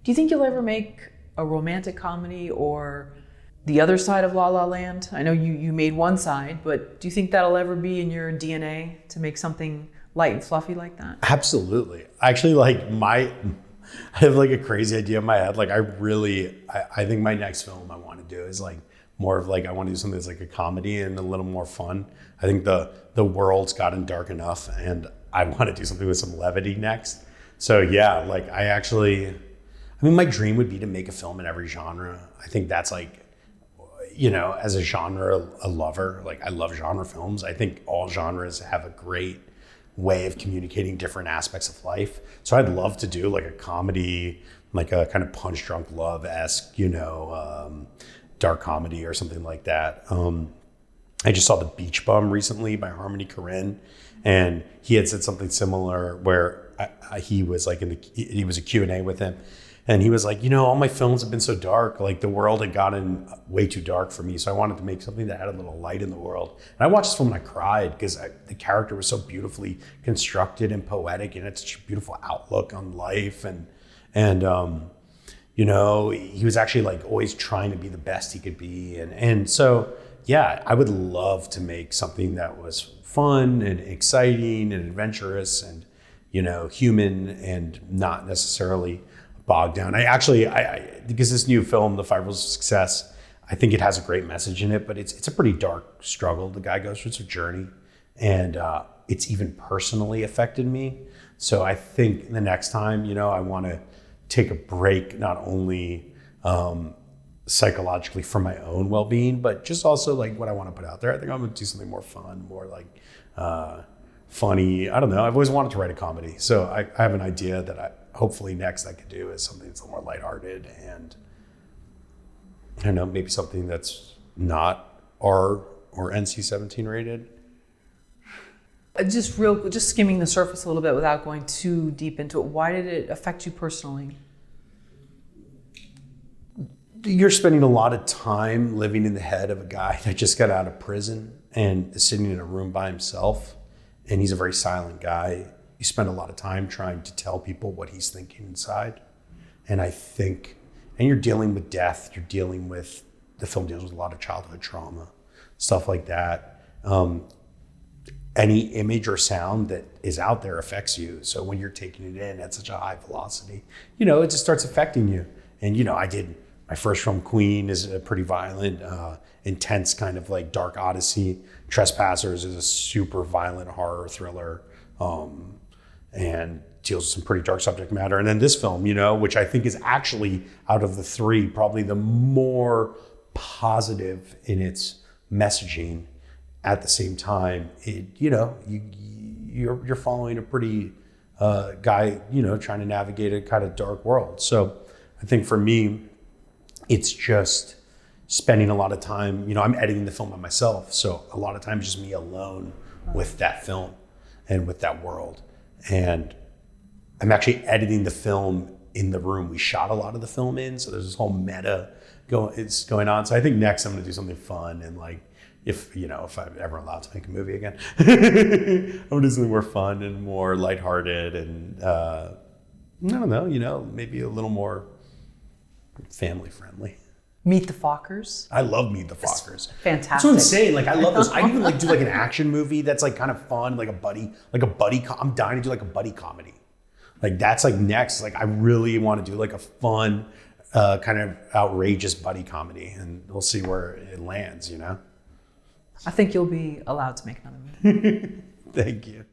Do you think you'll ever make a romantic comedy or the other side of La La Land? I know you made one side, but do you think that'll ever be in your DNA to make something light and fluffy like that? Absolutely. Actually, like I have like a crazy idea in my head. Like I think my next film I want to do is like more of like, I want to do something that's like a comedy and a little more fun. I think the world's gotten dark enough and I want to do something with some levity next. So yeah, like my dream would be to make a film in every genre. I think that's like, as a genre, a lover, like I love genre films. I think all genres have a great way of communicating different aspects of life. So I'd love to do like a comedy, like a kind of Punch Drunk Love-esque, dark comedy or something like that. I just saw The Beach Bum recently by Harmony Korine, and he had said something similar where he was like he was a Q&A with him. And he was like, all my films have been so dark. Like the world had gotten way too dark for me. So I wanted to make something that had a little light in the world. And I watched this film and I cried because the character was so beautifully constructed and poetic and it's such a beautiful outlook on life. And he was actually like always trying to be the best he could be. And so, yeah, I would love to make something that was fun and exciting and adventurous and, human and not necessarily bogged down. Because this new film, The Five Rules of Success, I think it has a great message in it, but it's a pretty dark struggle the guy goes through. It's a journey, and it's even personally affected me. So I think the next time, I want to take a break, not only psychologically for my own well-being, but just also like what I want to put out there. I think I'm going to do something more fun, more like funny. I don't know. I've always wanted to write a comedy, so I have an idea that hopefully next I could do is something that's a little more lighthearted and I don't know, maybe something that's not R or NC-17 rated. Just skimming the surface a little bit without going too deep into it. Why did it affect you personally? You're spending a lot of time living in the head of a guy that just got out of prison and is sitting in a room by himself, and he's a very silent guy. You spend a lot of time trying to tell people what he's thinking inside. And you're dealing with death, the film deals with a lot of childhood trauma, stuff like that. Any image or sound that is out there affects you. So when you're taking it in at such a high velocity, it just starts affecting you. And, my first film, Queen, is a pretty violent, intense kind of like dark odyssey. Trespassers is a super violent horror thriller. And deals with some pretty dark subject matter. And then this film, which I think is actually out of the three, probably the more positive in its messaging. At the same time, you're following a pretty guy, trying to navigate a kind of dark world. So I think for me, it's just spending a lot of time, I'm editing the film by myself. So a lot of times just me alone with that film and with that world. And I'm actually editing the film in the room we shot a lot of the film in. So there's this whole meta going on. So I think next I'm going to do something fun and like, if I'm ever allowed to make a movie again, I'm going to do something more fun and more lighthearted and I don't know, maybe a little more family friendly. Meet the Fockers. I love Meet the Fockers. Fantastic. That's what I'm saying. Like I love those. I even like do like an action movie that's like kind of fun, like a buddy. I'm dying to do like a buddy comedy. Like that's like next. Like I really want to do like a fun, kind of outrageous buddy comedy, and we'll see where it lands. I think you'll be allowed to make another movie. Thank you.